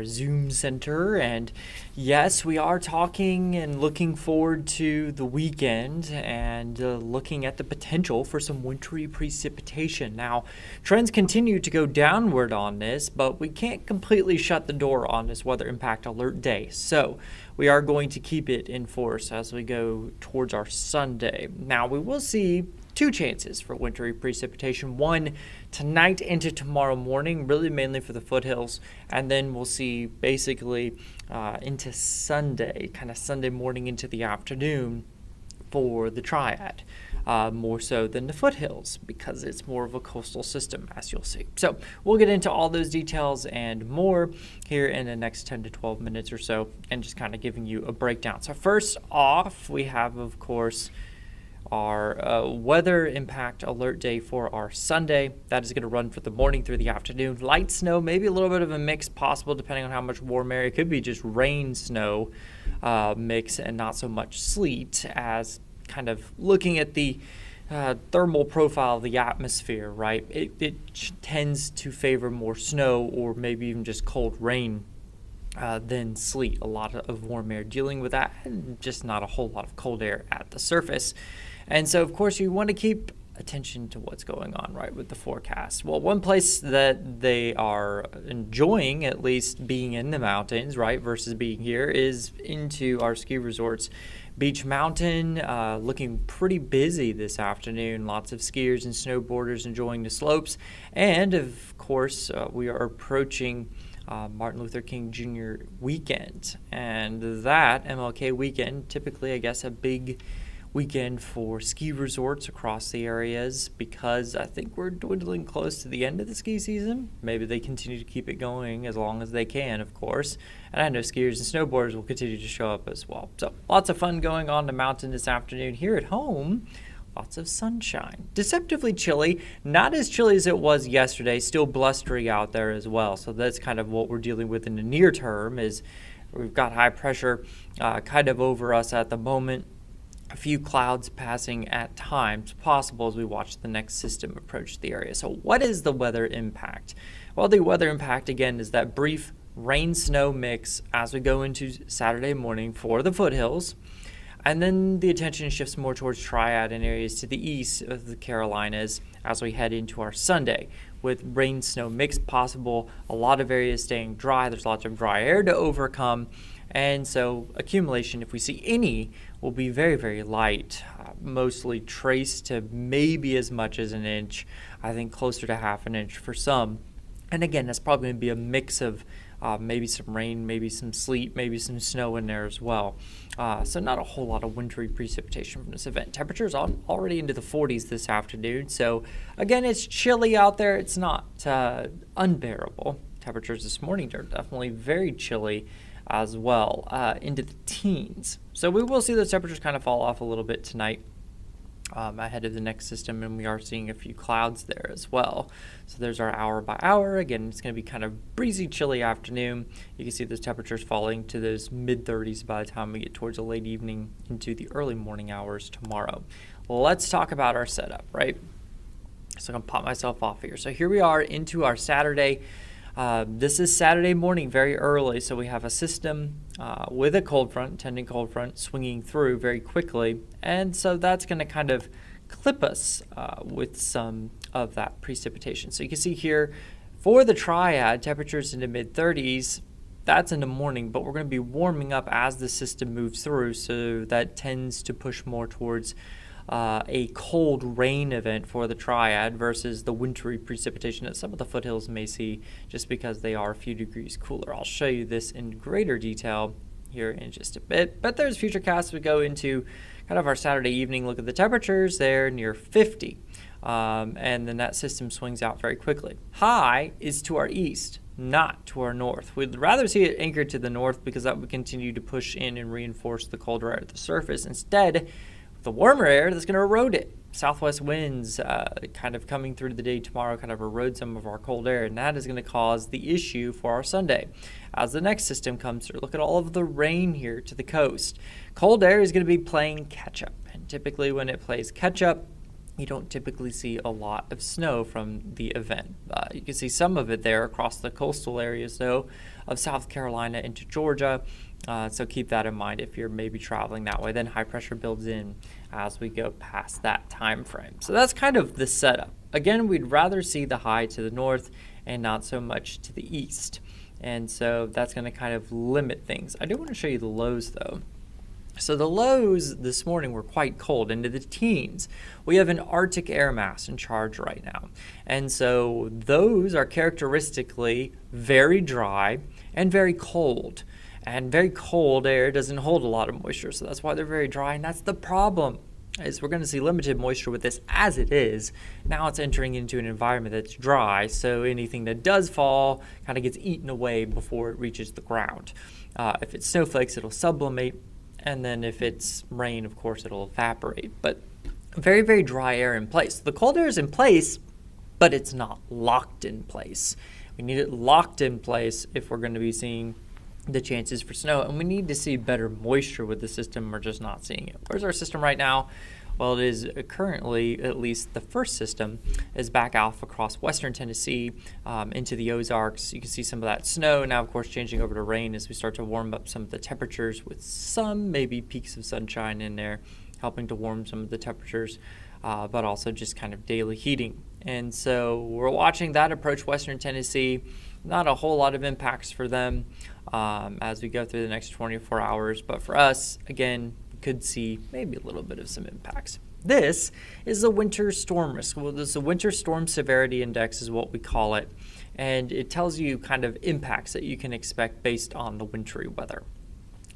our Zoom center. And yes, we are talking and looking forward to the weekend and looking at the potential for some wintry precipitation. Now, trends continue to go downward on this, but we can't completely shut the door on this weather impact alert day. So we are going to keep it in force as we go towards our Sunday. Now, we will see two chances for wintry precipitation. One tonight into tomorrow morning, really mainly for the foothills, and then we'll see basically into Sunday, kind of Sunday morning into the afternoon for the triad, more so than the foothills because it's more of a coastal system, as you'll see. So we'll get into all those details and more here in the next 10 to 12 minutes or so, and just kind of giving you a breakdown. So first off, we have, of course, our weather impact alert day for our Sunday. That is going to run for the morning through the afternoon. Light snow, maybe a little bit of a mix possible depending on how much warm air. It could be just rain, snow mix, and not so much sleet, as kind of looking at the thermal profile of the atmosphere, right? It tends to favor more snow or maybe even just cold rain than sleet. A lot of warm air dealing with that, and just not a whole lot of cold air at the surface. And so, of course, you want to keep attention to what's going on, right, with the forecast. Well, one place that they are enjoying, at least being in the mountains, right, versus being here, is into our ski resorts. Beach Mountain looking pretty busy this afternoon. Lots of skiers and snowboarders enjoying the slopes. And, of course, we are approaching Martin Luther King Jr. weekend. And that MLK weekend, typically, I guess, a big weekend for ski resorts across the areas, because I think we're dwindling close to the end of the ski season. Maybe they continue to keep it going as long as they can, of course. And I know skiers and snowboarders will continue to show up as well. So lots of fun going on the mountain this afternoon. Here at home, lots of sunshine. Deceptively chilly, not as chilly as it was yesterday, still blustery out there as well. So that's kind of what we're dealing with in the near term, is we've got high pressure kind of over us at the moment. A few clouds passing at times possible as we watch the next system approach the area. So what is the weather impact? Well, the weather impact, again, is that brief rain-snow mix as we go into Saturday morning for the foothills. And then the attention shifts more towards triad and areas to the east of the Carolinas as we head into our Sunday, with rain-snow mix possible, a lot of areas staying dry. There's lots of dry air to overcome. And so accumulation, if we see any, will be very, very light, mostly traced to maybe as much as an inch, I think closer to half an inch for some. And again, that's probably going to be a mix of maybe some rain, maybe some sleet, maybe some snow in there as well. So not a whole lot of wintry precipitation from this event. Temperatures already into the 40s this afternoon. So again, it's chilly out there. It's not unbearable. Temperatures this morning are definitely very chilly as well, into the teens. So we will see those temperatures kind of fall off a little bit tonight ahead of the next system, and we are seeing a few clouds there as well. So there's our hour by hour. Again, it's going to be kind of breezy, chilly afternoon. You can see those temperatures falling to those mid-30s by the time we get towards the late evening into the early morning hours tomorrow. Let's talk about our setup, right? So I'm going to pop myself off here. So here we are into our Saturday. This is Saturday morning, very early, so we have a system with a cold front, tending cold front, swinging through very quickly, and so that's going to kind of clip us with some of that precipitation. So you can see here, for the triad, temperatures in the mid-30s, that's in the morning, but we're going to be warming up as the system moves through, so that tends to push more towards a cold rain event for the triad versus the wintry precipitation that some of the foothills may see, just because they are a few degrees cooler. I'll show you this in greater detail here in just a bit, but there's futurecasts. We go into kind of our Saturday evening look at the temperatures. They're near 50, and then that system swings out very quickly. High is to our east, not to our north. We'd rather see it anchored to the north because that would continue to push in and reinforce the colder air at the surface. Instead, the warmer air that's going to erode it. Southwest winds kind of coming through the day tomorrow kind of erode some of our cold air, and that is going to cause the issue for our Sunday. As the next system comes through, look at all of the rain here to the coast. Cold air is going to be playing catch-up, and typically when it plays catch-up, you don't typically see a lot of snow from the event. You can see some of it there across the coastal areas, though, of South Carolina into Georgia. So keep that in mind if you're maybe traveling that way. Then high pressure builds in as we go past that time frame. So that's kind of the setup. Again, we'd rather see the high to the north and not so much to the east. And so that's going to kind of limit things. I do want to show you the lows, though. So the lows this morning were quite cold, into the teens. We have an Arctic air mass in charge right now. And so those are characteristically very dry and very cold. And very cold air doesn't hold a lot of moisture, so that's why they're very dry. And that's the problem, is we're going to see limited moisture with this as it is. Now it's entering into an environment that's dry, so anything that does fall kind of gets eaten away before it reaches the ground. If it's snowflakes, it'll sublimate. And then if it's rain, of course, it'll evaporate. But very, very dry air in place. The cold air is in place, but it's not locked in place. We need it locked in place if we're going to be seeing the chances for snow. And we need to see better moisture with the system. We're just not seeing it. Where's our system right now? Well, it is currently, at least the first system, is back off across western Tennessee into the Ozarks. You can see some of that snow now, of course, changing over to rain as we start to warm up some of the temperatures with some maybe peaks of sunshine in there, helping to warm some of the temperatures, but also just kind of daily heating. And so we're watching that approach western Tennessee. Not a whole lot of impacts for them as we go through the next 24 hours. But for us, again, could see maybe a little bit of some impacts. This is the winter storm risk. Well, this is the winter storm severity index is what we call it. And it tells you kind of impacts that you can expect based on the wintry weather.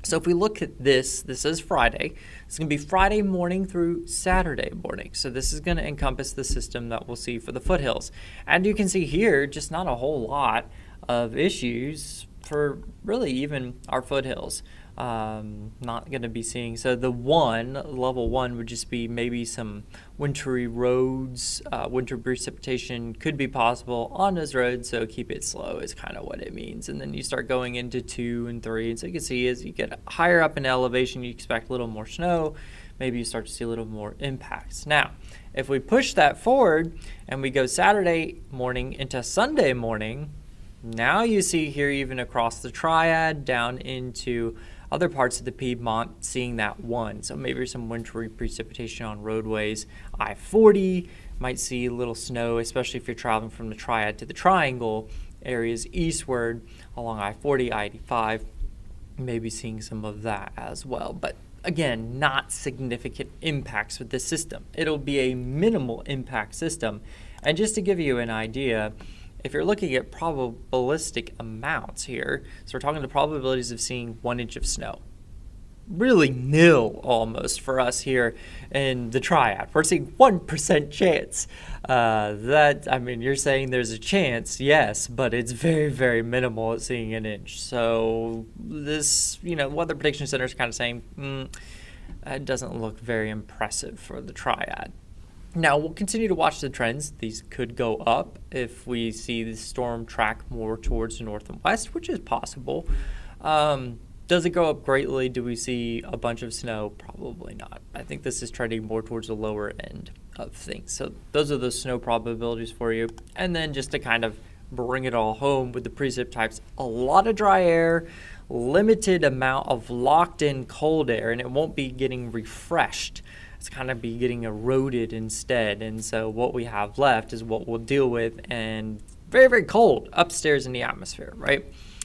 So if we look at this is Friday. It's going to be Friday morning through Saturday morning. So this is going to encompass the system that we'll see for the foothills. And you can see here, just not a whole lot of issues for really even our foothills. Not going to be seeing. So the level one would just be maybe some wintry roads. Winter precipitation could be possible on those roads, so keep it slow is kind of what it means. And then you start going into 2 and 3. And so you can see as you get higher up in elevation, you expect a little more snow. Maybe you start to see a little more impacts. Now, if we push that forward and we go Saturday morning into Sunday morning, now you see here even across the Triad down into other parts of the Piedmont seeing that 1. So maybe some wintry precipitation on roadways. I-40 might see a little snow, especially if you're traveling from the Triad to the Triangle areas eastward along I-40, I-85. Maybe seeing some of that as well. But again, not significant impacts with this system. It'll be a minimal impact system. And just to give you an idea, if you're looking at probabilistic amounts here, so we're talking the probabilities of seeing 1 inch of snow. Really nil almost for us here in the Triad. We're seeing 1% chance. You're saying there's a chance, yes, but it's very, very minimal at seeing 1 inch. So this, Weather Prediction Center is kind of saying, it doesn't look very impressive for the Triad. Now, we'll continue to watch the trends. These could go up if we see the storm track more towards the north and west, which is possible. Does it go up greatly? Do we see a bunch of snow? Probably not. I think this is trending more towards the lower end of things. So those are the snow probabilities for you. And then just to kind of bring it all home with the precip types, a lot of dry air, limited amount of locked-in cold air, and it won't be getting refreshed. It's kind of be getting eroded instead. And so what we have left is what we'll deal with, and very, very cold upstairs in the atmosphere, right?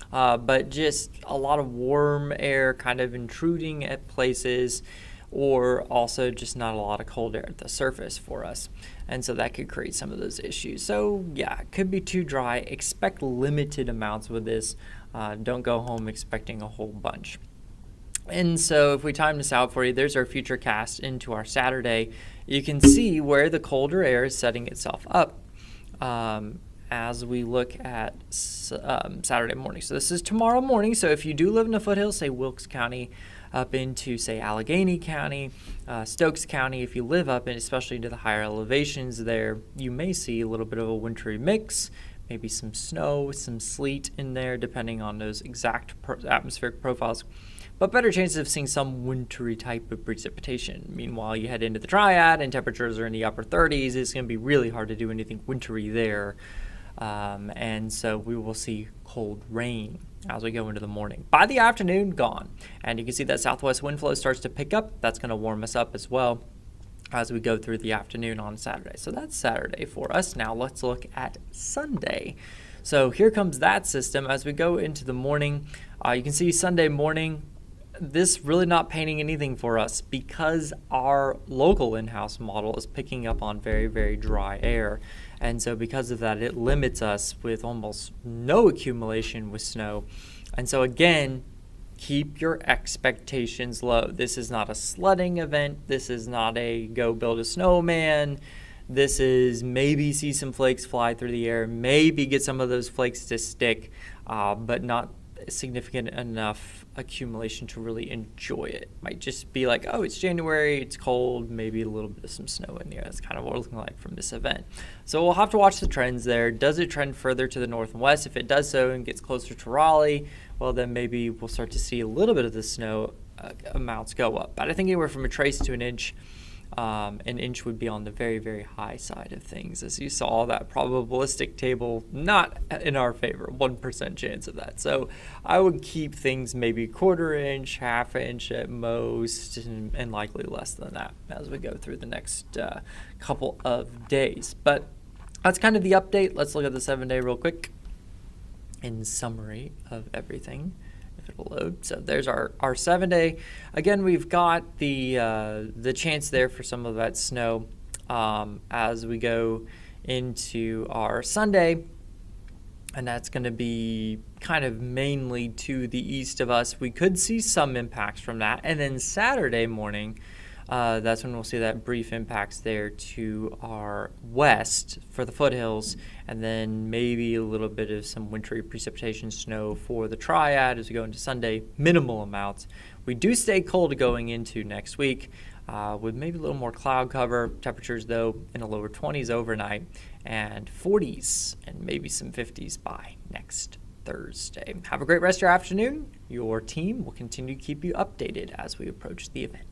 But just a lot of warm air kind of intruding at places, or also just not a lot of cold air at the surface for us. And so that could create some of those issues. So yeah, it could be too dry. Expect limited amounts with this. Don't go home expecting a whole bunch. And so if we time this out for you, there's our future cast into our Saturday. You can see where the colder air is setting itself up as we look at Saturday morning. So this is tomorrow morning. So if you do live in the foothills, say Wilkes County, up into, say, Allegheny County, Stokes County, if you live up, and especially into the higher elevations there, you may see a little bit of a wintry mix, maybe some snow, some sleet in there, depending on those exact atmospheric profiles. But better chances of seeing some wintry type of precipitation. Meanwhile, you head into the triad and temperatures are in the upper 30s. It's going to be really hard to do anything wintry there. And so we will see cold rain as we go into the morning. By the afternoon, gone. And you can see that southwest wind flow starts to pick up. That's going to warm us up as well as we go through the afternoon on Saturday. So that's Saturday for us. Now let's look at Sunday. So here comes that system as we go into the morning. You can see Sunday morning, this really not painting anything for us because our local in-house model is picking up on very, very dry air. And so because of that, it limits us with almost no accumulation with snow. And so again, keep your expectations low. This is not a sledding event. This is not a go build a snowman. This is maybe see some flakes fly through the air, maybe get some of those flakes to stick, but not significant enough accumulation to really enjoy it. Might just be like, oh, it's January, it's cold, maybe a little bit of some snow in there. That's kind of what we're looking like from this event. So we'll have to watch the trends there. Does it trend further to the north and west? If it does so and gets closer to Raleigh, well, then maybe we'll start to see a little bit of the snow amounts go up. But I think anywhere from a trace to an inch would be on the very, very high side of things. As you saw, that probabilistic table, not in our favor, 1% chance of that. So I would keep things maybe quarter inch, half inch at most, and likely less than that as we go through the next couple of days. But that's kind of the update. Let's look at the 7-day real quick in summary of everything. It'll load. So there's our 7-day. Again, we've got the chance there for some of that snow as we go into our Sunday, and that's going to be kind of mainly to the east of us. We could see some impacts from that, and then Saturday morning, that's when we'll see that brief impacts there to our west for the foothills, and then maybe a little bit of some wintry precipitation snow for the triad as we go into Sunday, minimal amounts. We do stay cold going into next week with maybe a little more cloud cover. Temperatures, though, in the lower 20s overnight and 40s and maybe some 50s by next Thursday. Have a great rest of your afternoon. Your team will continue to keep you updated as we approach the event.